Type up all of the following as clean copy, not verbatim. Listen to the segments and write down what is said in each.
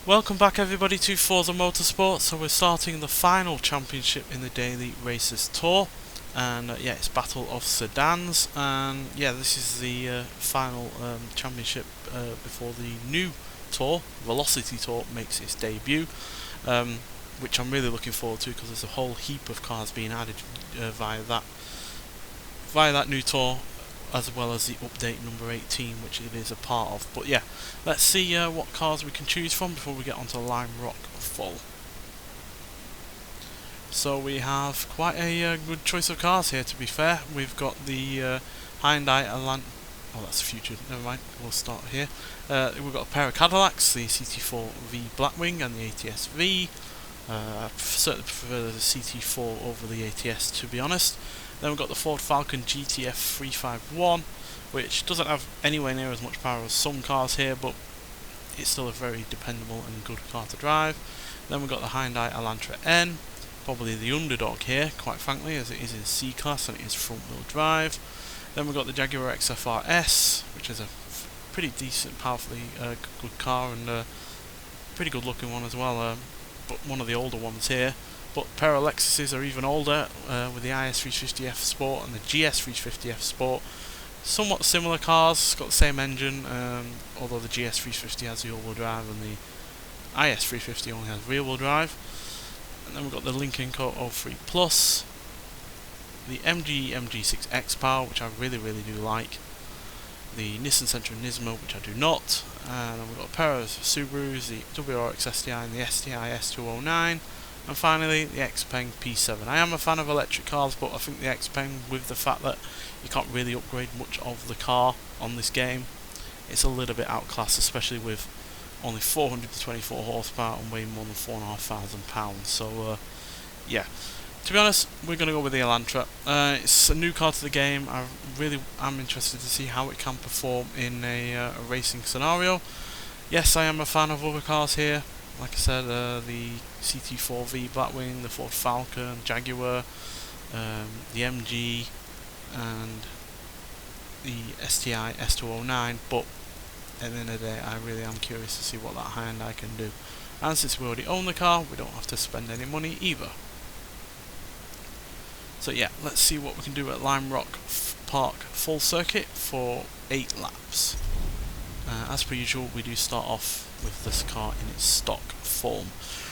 Welcome back everybody to Forza Motorsport. So we're starting the final championship in the Daily Races Tour, and yeah, it's Battle of Sedans, and yeah, this is the final championship before the new tour, Velocity Tour, makes its debut, which I'm really looking forward to because there's a whole heap of cars being added via that new tour, as well as the update number 18, which it is a part of. But yeah, let's see what cars we can choose from before we get onto Lime Rock Full. So we have quite a good choice of cars here, to be fair. We've got the Hyundai Elantra. Oh, that's future, never mind, we'll start here. We've got a pair of Cadillacs, the CT4V Blackwing and the ATS-V. I certainly prefer the CT4 over the ATS, to be honest. Then we've got the Ford Falcon GTF 351, which doesn't have anywhere near as much power as some cars here, but it's still a very dependable and good car to drive. Then we've got the Hyundai Elantra N, probably the underdog here, quite frankly, as it is in C-Class and it is front-wheel drive. Then we've got the Jaguar XFR S, which is a pretty decent, powerfully good car, and pretty good looking one as well, but one of the older ones here. But a pair of Lexuses are even older, with the IS350F Sport and the GS350F Sport. Somewhat similar cars, got the same engine, although the GS350 has the all-wheel drive and the IS350 only has rear-wheel drive. And then we've got the Lincoln Co 03 Plus, the MG MG6 X-Power, which I really do like, the Nissan Sentra Nismo, which I do not, and then we've got a pair of Subarus, the WRX STI and the STI S209. And finally, the Xpeng P7. I am a fan of electric cars, but I think the Xpeng, with the fact that you can't really upgrade much of the car on this game, it's a little bit outclassed, especially with only 424 horsepower and weighing more than 4,500 pounds. So, yeah. To be honest, we're going to go with the Elantra. It's a new car to the game. I really am interested to see how it can perform in a racing scenario. Yes, I am a fan of other cars here. Like I said, the CT4V Blackwing, the Ford Falcon, Jaguar, the MG, and the STI S209, but at the end of the day, I really am curious to see what that Hyundai can do. And since we already own the car, we don't have to spend any money either. So yeah, let's see what we can do at Lime Rock Park full circuit for 8 laps. As per usual, we do start off with this car in its stock form.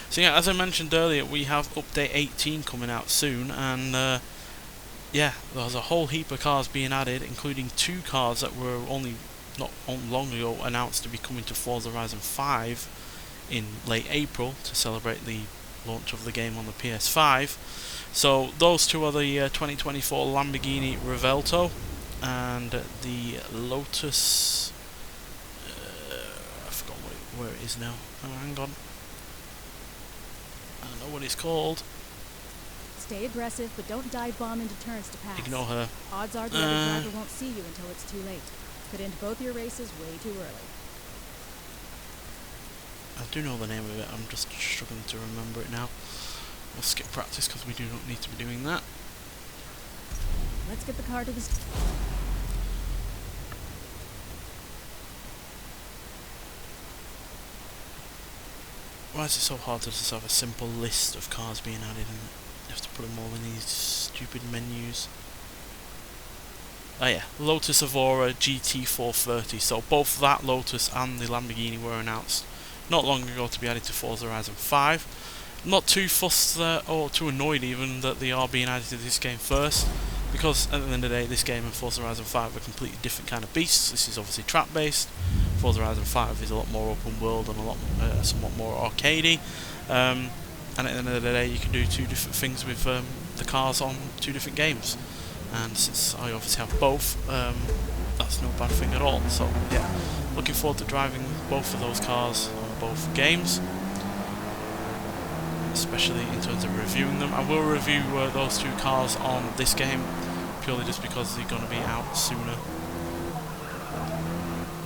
So yeah, as I mentioned earlier, we have update 18 coming out soon, and yeah, there's a whole heap of cars being added, including 2 cars that were only not long ago announced to be coming to Forza Horizon 5 in late April to celebrate the launch of the game on the PS5. So those 2 are the 2024 Lamborghini Revelto and the Lotus. I forgot where it is now. Oh, hang on. I don't know what it's called. Stay aggressive, but don't dive bomb into turns to pass. Ignore her. Odds are the other driver won't see you until it's too late. Could end both your races way too early. I do know the name of it, I'm just struggling to remember it now. We'll skip practice because we do not need to be doing that. Let's get the car to the... Why is it so hard to just have a simple list of cars being added and you have to put them all in these stupid menus? Oh yeah, Lotus Evora GT430. So both that Lotus and the Lamborghini were announced not long ago to be added to Forza Horizon 5. Not too fussed or too annoyed even that they are being added to this game first, because at the end of the day this game and Forza Horizon 5 are completely different kind of beasts. This is obviously track based. Forza Horizon 5 is a lot more open world and a lot somewhat more arcadey, and at the end of the day you can do 2 different things with the cars on 2 different games, and since I obviously have both, that's no bad thing at all. So yeah, looking forward to driving both of those cars on both games, especially in terms of reviewing them. I will review those 2 cars on this game purely just because they're going to be out sooner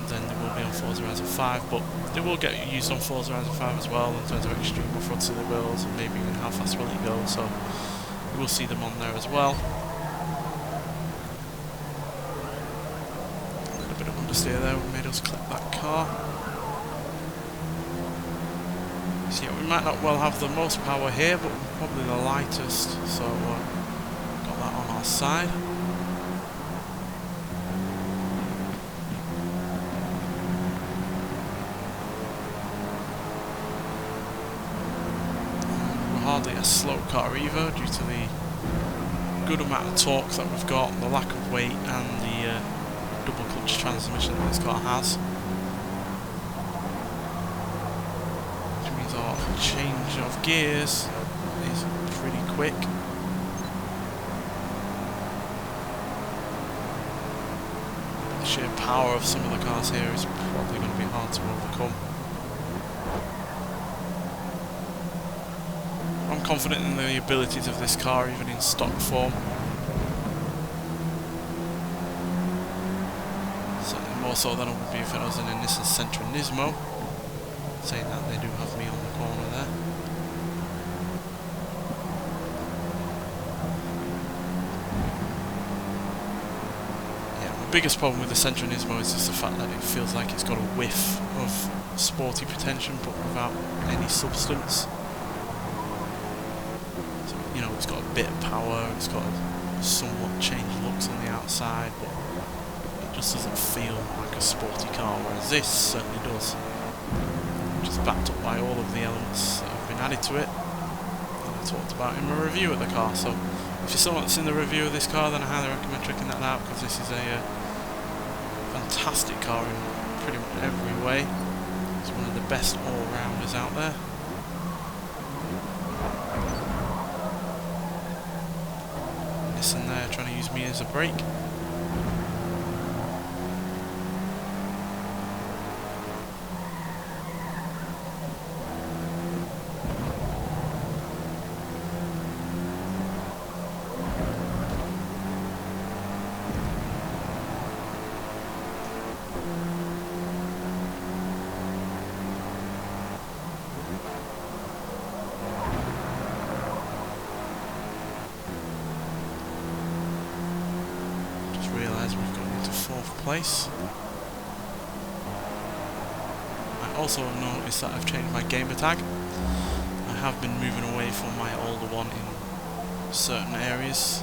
than they will be on Forza Horizon 5, but they will get used on Forza Horizon 5 as well in terms of extreme off-road silly wheels and maybe even how fast will it go, so we will see them on there as well. A little bit of understeer there made us clip that car. So yeah, we might not well have the most power here, but we're probably the lightest, so got that on our side. We're hardly a slow car either, due to the good amount of torque that we've got, the lack of weight, and the double clutch transmission that this car has. Which means our change of gears is pretty quick. The sheer power of some of the cars here is probably going to be hard to overcome. I'm confident in the abilities of this car, even in stock form. Certainly more so than it would be if it was in a Nissan Sentra Nismo. Saying that, they do have me on the corner there. Yeah, my biggest problem with the Sentra Nismo is just the fact that it feels like it's got a whiff of sporty pretension, but without any substance. You know, it's got a bit of power, it's got somewhat changed looks on the outside, but it just doesn't feel like a sporty car, whereas this certainly does. Which is backed up by all of the elements that have been added to it that I talked about in my review of the car. So if you saw what's in the review of this car, then I highly recommend checking that out, because this is a fantastic car in pretty much every way. It's one of the best all-rounders out there. In there trying to use me as a brake. We've got into 4th place. I also noticed that I've changed my gamer tag. I have been moving away from my older one in certain areas,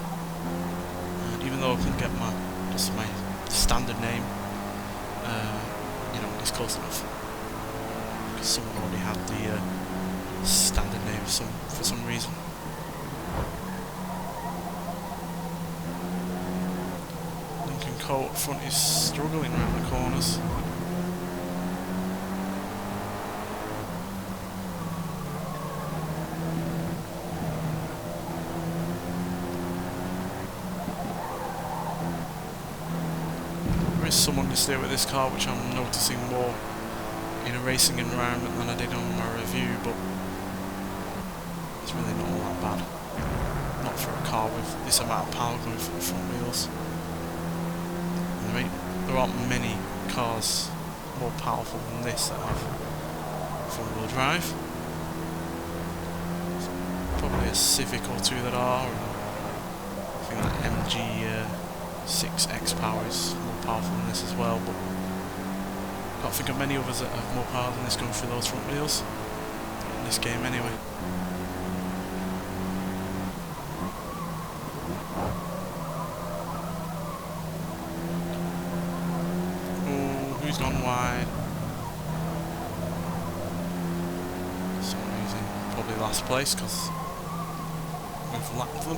and even though I couldn't get my standard name, you know, it's close enough, because someone already had the standard name for some reason. Up front is struggling around the corners. There is someone to stay with this car, which I'm noticing more in a racing environment than I did on my review, but it's really not all that bad. Not for a car with this amount of power going from the front wheels. I mean, there aren't many cars more powerful than this that have front-wheel drive. Probably a Civic or two that are. I think that MG 6X power is more powerful than this as well, but I can't think of many others that have more power than this going through those front wheels. In this game anyway. Who's gone wide? Someone who's in probably last place, because we've lapped them.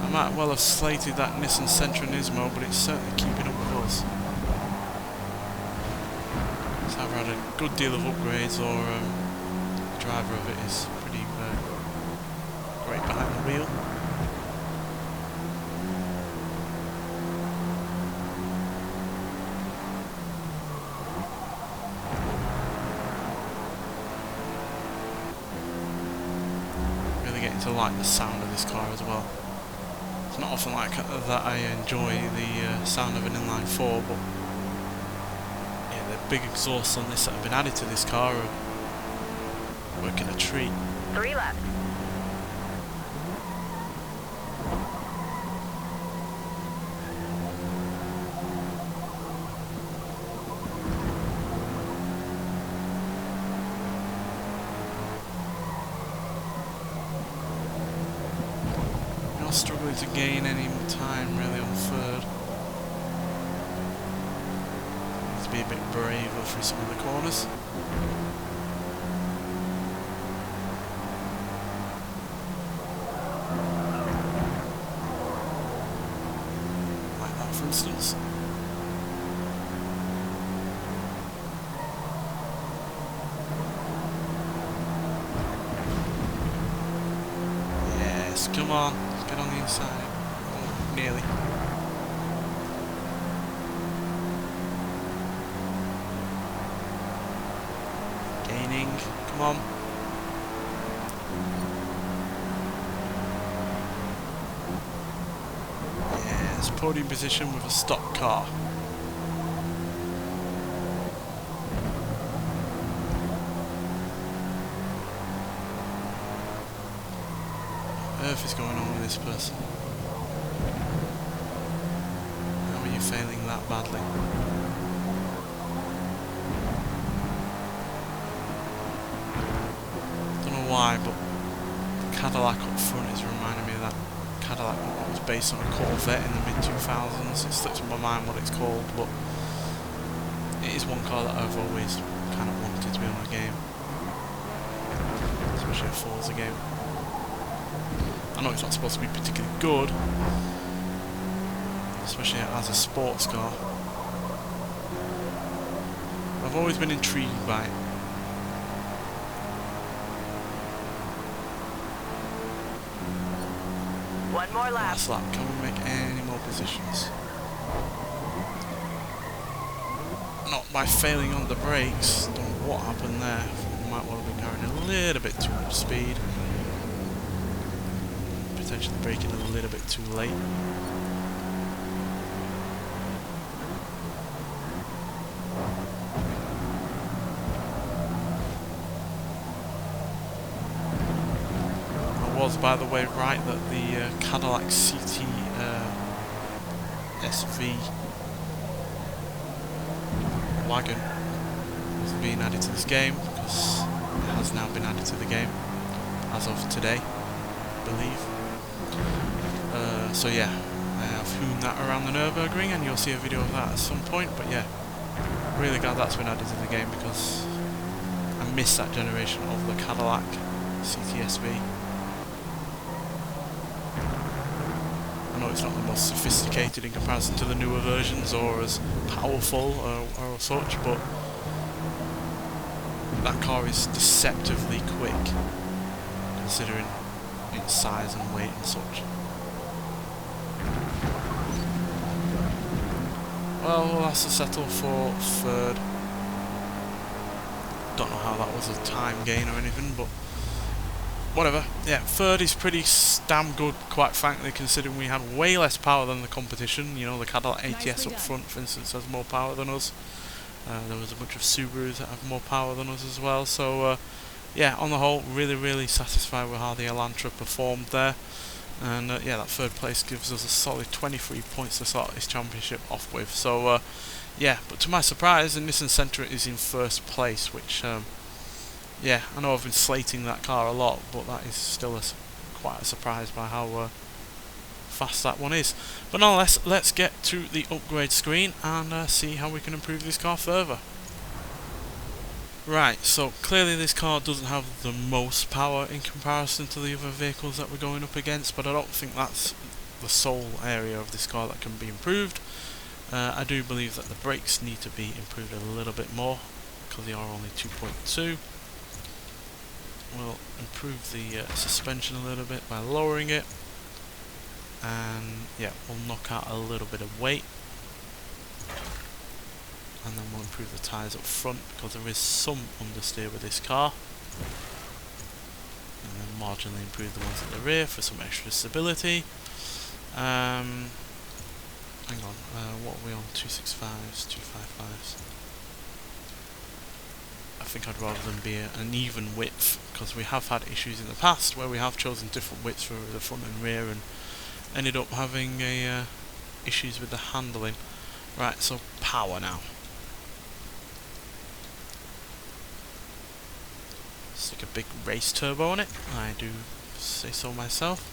I might well have slated that Nissan Sentra Nismo, but it's certainly keeping up with us. It's either had a good deal of upgrades, or the driver of it is pretty great behind the wheel. To like the sound of this car as well. It's not often like that I enjoy the sound of an inline 4, but yeah, the big exhausts on this that have been added to this car are working a treat. 3 left. are struggling to gain any time really on third. Need to be a bit braver through some of the corners. Like that, for instance. Come on, get on the inside. Oh, nearly. Gaining, come on. Yes, podium position with a stock car. What on earth is going on with this person? How are you failing that badly? Don't know why, but the Cadillac up front is reminding me of that Cadillac that was based on a Corvette in the mid-2000s. It slips in my mind what it's called, but it is one car that I've always kind of wanted to be on a game, especially a Forza game. I know it's not supposed to be particularly good, especially as a sports car. I've always been intrigued by it. One more lap. Last lap, can we make any more positions? Not by failing on the brakes. Don't know what happened there. We might well have been carrying a little bit too much speed. Potentially braking a little bit too late. I was, by the way, right that the Cadillac CT SV wagon was being added to this game, because it has now been added to the game as of today, I believe. So yeah, I have Hyundai around the Nürburgring, and you'll see a video of that at some point. But yeah, really glad that's been added to the game, because I missed that generation of the Cadillac CTSV. I know it's not the most sophisticated in comparison to the newer versions, or as powerful or such, but that car is deceptively quick, considering its size and weight and such. Well, we'll have to settle for third. Don't know how that was a time gain or anything, but whatever. Yeah, third is pretty damn good, quite frankly, considering we had way less power than the competition. You know, the Cadillac ATS up front, for instance, has more power than us. There was a bunch of Subarus that have more power than us as well. So, yeah, on the whole, really satisfied with how the Elantra performed there. And yeah, that third place gives us a solid 23 points to start this championship off with. So, yeah, but to my surprise, the Nissan Sentra is in first place, which, yeah, I know I've been slating that car a lot, but that is still quite a surprise by how fast that one is. But nonetheless, let's get to the upgrade screen and see how we can improve this car further. Right, so clearly this car doesn't have the most power in comparison to the other vehicles that we're going up against, but I don't think that's the sole area of this car that can be improved. I do believe that the brakes need to be improved a little bit more, because they are only 2.2. We'll improve the suspension a little bit by lowering it, and yeah, we'll knock out a little bit of weight, and then we'll improve the tyres up front, because there is some understeer with this car, and then marginally improve the ones at the rear for some extra stability. Hang on, what are we on? 265s, 255s. I think I'd rather them be an even width, because we have had issues in the past where we have chosen different widths for the front and rear and ended up having issues with the handling. Right, so power now. Stick a big race turbo on it, I do say so myself.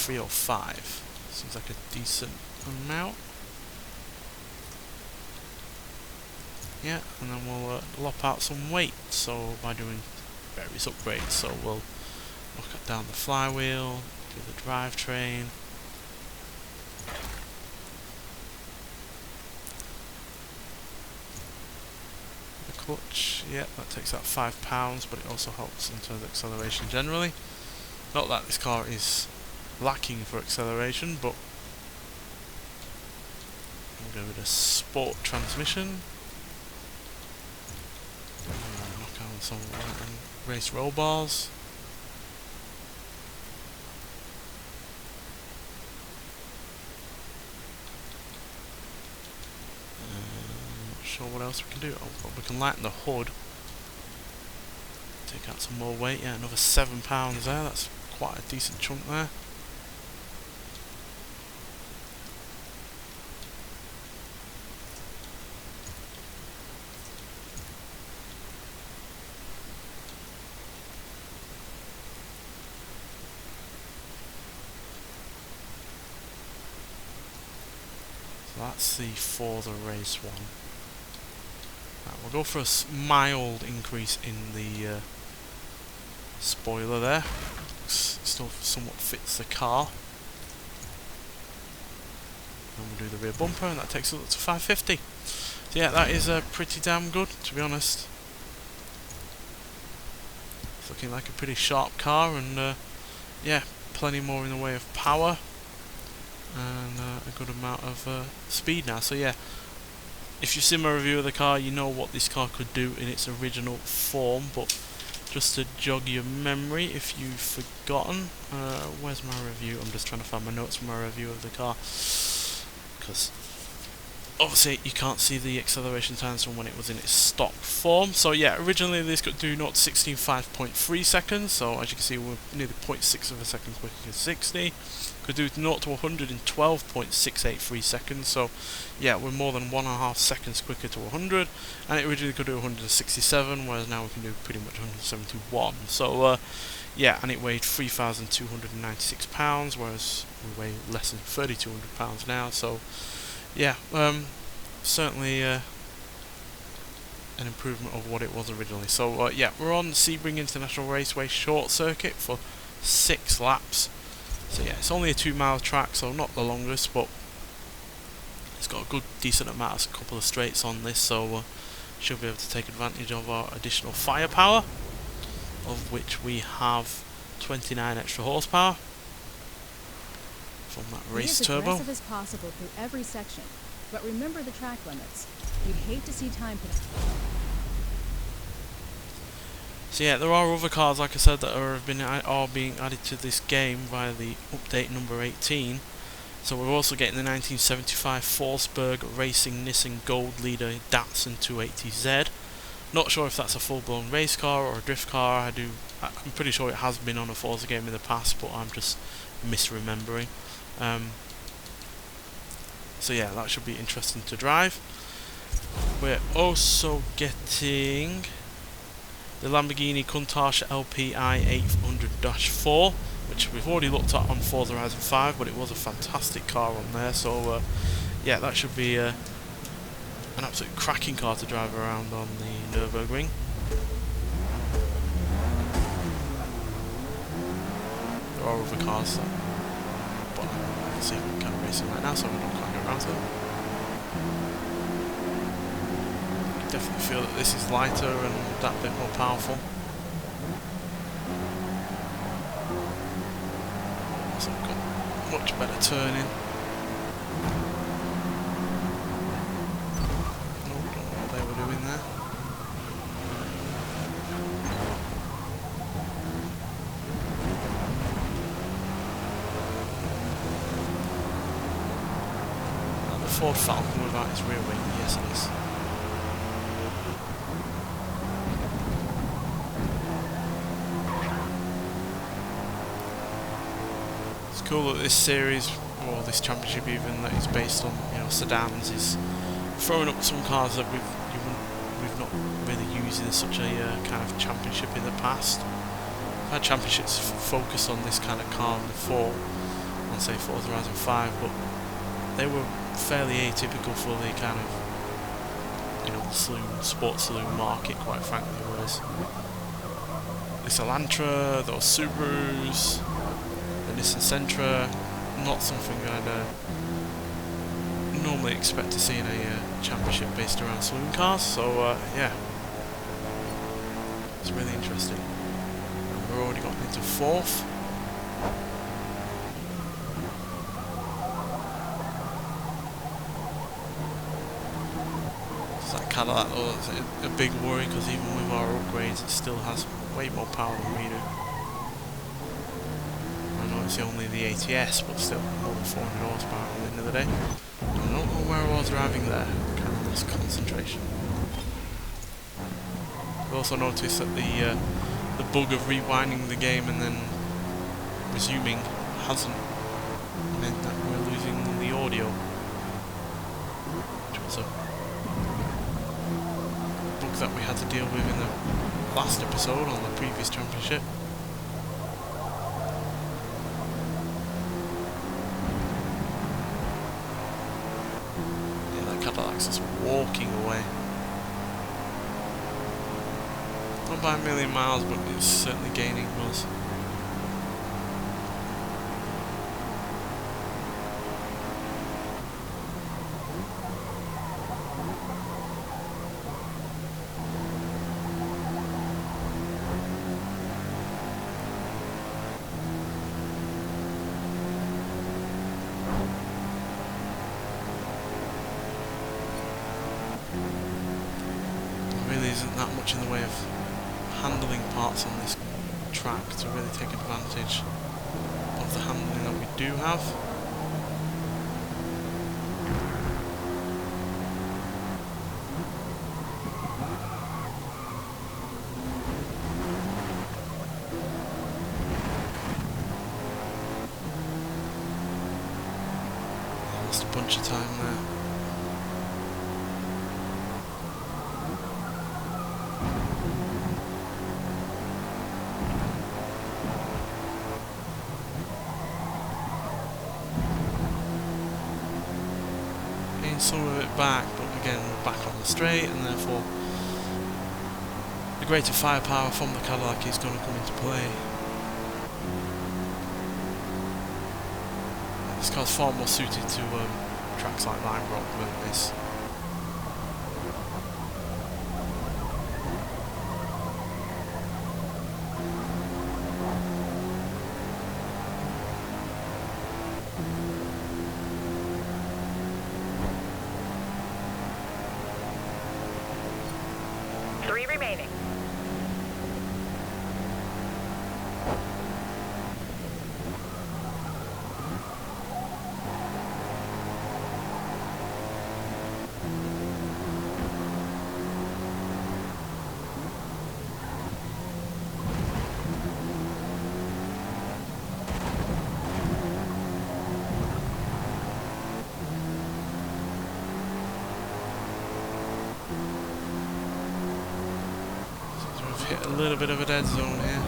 305. Seems like a decent amount. Yeah, and then we'll lop out some weight, so by doing various upgrades. So we'll knock down the flywheel, do the drivetrain. The clutch, yeah, that takes out £5, but it also helps in terms of acceleration generally. Not that this car is lacking for acceleration, but we'll go with a sport transmission. Knock out some race roll bars. Not sure what else we can do. Oh, but we can lighten the hood. Take out some more weight. Yeah, another £7 there. That's quite a decent chunk there. That's the Forza race one. Right, we'll go for a mild increase in the spoiler there. Still somewhat fits the car. And we'll do the rear bumper, and that takes us up to 550. So yeah, that is pretty damn good, to be honest. It's looking like a pretty sharp car, and yeah, plenty more in the way of power. And a good amount of speed now. So yeah, if you've seen my review of the car, you know what this car could do in its original form. But just to jog your memory, if you've forgotten, where's my review? I'm just trying to find my notes from my review of the car, because obviously you can't see the acceleration times from when it was in its stock form. So yeah, originally this could do 0 to 60 in 5.3 seconds, so as you can see we're nearly 0.6 of a second quicker than 60. Could do 0 to 100 in 12.683 seconds, so yeah, we're more than 1.5 seconds quicker to 100, and it originally could do 167, whereas now we can do pretty much 171. So yeah, and it weighed 3,296 pounds, whereas we weigh less than 3,200 pounds now. So yeah, certainly an improvement of what it was originally. So yeah, we're on Sebring International Raceway short circuit for 6 laps. So yeah, it's only a 2-mile track, so not the longest, but it's got a good, decent amount, a couple of straights on this, so should be able to take advantage of our additional firepower, of which we have 29 extra horsepower from that race turbo. Be as aggressive as possible through every section, but remember the track limits. You'd hate to see time penalties. So yeah, there are other cars, like I said, that are being added to this game via the update number 18. So we're also getting the 1975 Forsberg Racing Nissan Gold Leader Datsun 280Z. Not sure if that's a full-blown race car or a drift car. I'm pretty sure it has been on a Forza game in the past, but I'm just misremembering. So yeah, that should be interesting to drive. We're also getting the Lamborghini Countach LPI 800-4, which we've already looked at on Forza Horizon 5, but it was a fantastic car on there. So yeah, that should be an absolute cracking car to drive around on the Nürburgring. There are other cars, but I can see we're kind of racing right now, so we're not quite going around to them. Definitely feel that this is lighter and that bit more powerful. So we've got much better turning. No, don't know what they were doing there. The Ford Falcon without its rear wing, yes it is. Cool that this series, or this championship even, that is based on, you know, sedans, is throwing up some cars that we've not really used in such a kind of championship in the past. We've had championships focused on this kind of car before, want to say Forza Horizon 5, but they were fairly atypical for the kind of, you know, saloon, sports saloon market, quite frankly. Whereas this Elantra, those Subarus, the Nissan Sentra, not something I'd normally expect to see in a championship based around saloon cars. So yeah, it's really interesting. And we're already gotten into 4th. Cadillac, though, it's a big worry, because even with our upgrades it still has way more power than we do. I know it's only the ATS, but still more than 400 horsepower at the end of the day. I don't know where I was driving there, kind of lost concentration. I also noticed that the bug of rewinding the game and then resuming hasn't meant that we're losing the audio, which was a that we had to deal with in the last episode on the previous championship. Yeah, that Cadillac's just walking away. Not by a million miles, but it's certainly gaining us. Isn't that much in the way of handling parts on this track to really take advantage of the handling that we do have. Lost a bunch of time there. Some of it back, but again we're back on the straight, and therefore the greater firepower from the Cadillac is going to come into play. This car's far more suited to tracks like Lime Rock than this. Remaining. Hit a little bit of a dead zone here.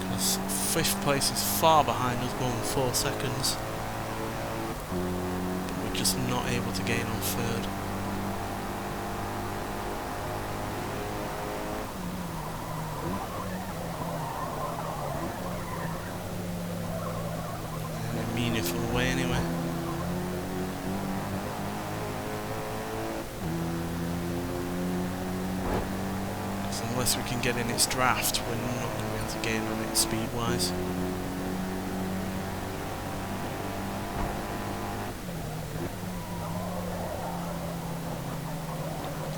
Because 5th place is far behind us, more than 4 seconds. But we're just not able to gain on 3rd. Meaningful way anyway. So unless we can get in its draft, we're not going to be able to gain on it speed wise.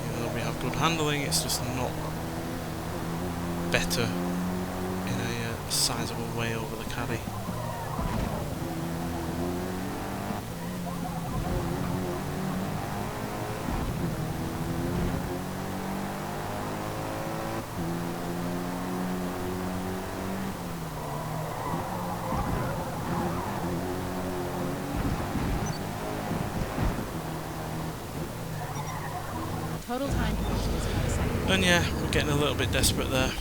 Even though we have good handling, it's just not better in a sizable way over the caddy. Total time completion is about a second. And yeah, we're getting a little bit desperate there.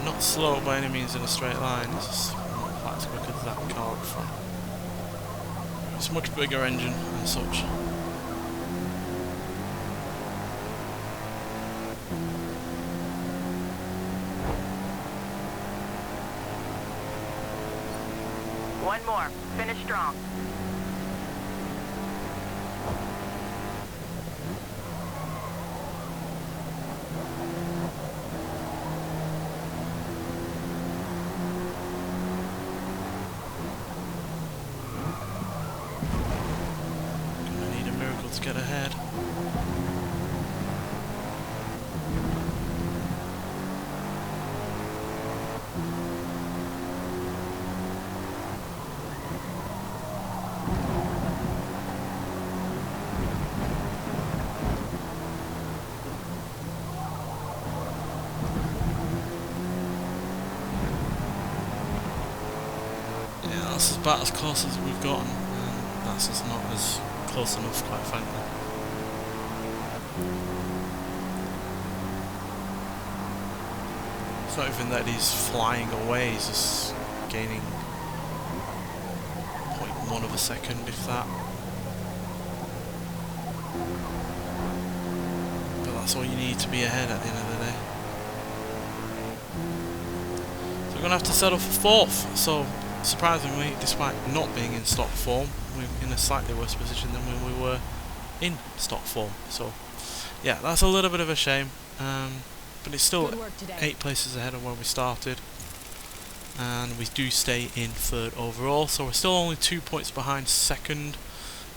Not slow by any means in a straight line, it's just not quite as quick as that car up front. It's a much bigger engine and such. One more. Finish strong. To get ahead. Yeah, that's about as close as we've gotten, and that's just not as close enough, quite frankly. It's not even that he's flying away, he's just gaining 0.1 of a second, if that. But that's all you need to be ahead at the end of the day. So we're going to have to settle for 4th, so surprisingly, despite not being in stock form, we're in a slightly worse position than when we were in stock form. So yeah, that's a little bit of a shame, but it's still 8 places ahead of where we started, and we do stay in 3rd overall, so we're still only 2 points behind 2nd,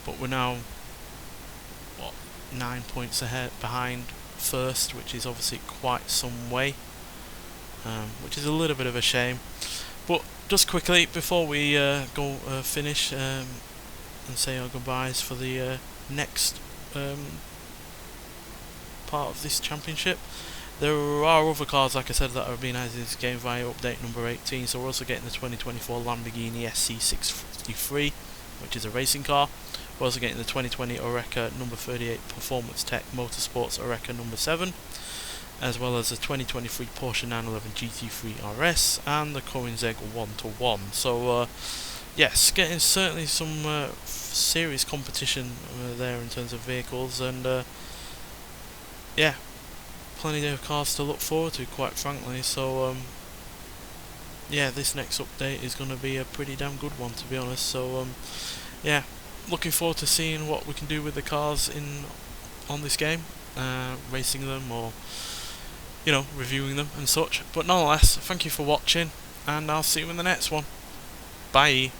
but we're now, what, 9 points ahead behind 1st, which is obviously quite some way, which is a little bit of a shame. But just quickly, before we go finish and say our goodbyes for the next part of this championship, there are other cars, like I said, that are being added to this game via update number 18. So we're also getting the 2024 Lamborghini SC653, which is a racing car. We're also getting the 2020 Oreca number 38 Performance Tech Motorsports Oreca number 7, as well as the 2023 Porsche 911 GT3 RS and the Koenigsegg 1-1. So yes, getting certainly some serious competition there in terms of vehicles, and yeah, plenty of cars to look forward to, quite frankly. So yeah, this next update is going to be a pretty damn good one, to be honest. So yeah, looking forward to seeing what we can do with the cars on this game, racing them, or you know, reviewing them and such. But nonetheless, thank you for watching, and I'll see you in the next one. Bye.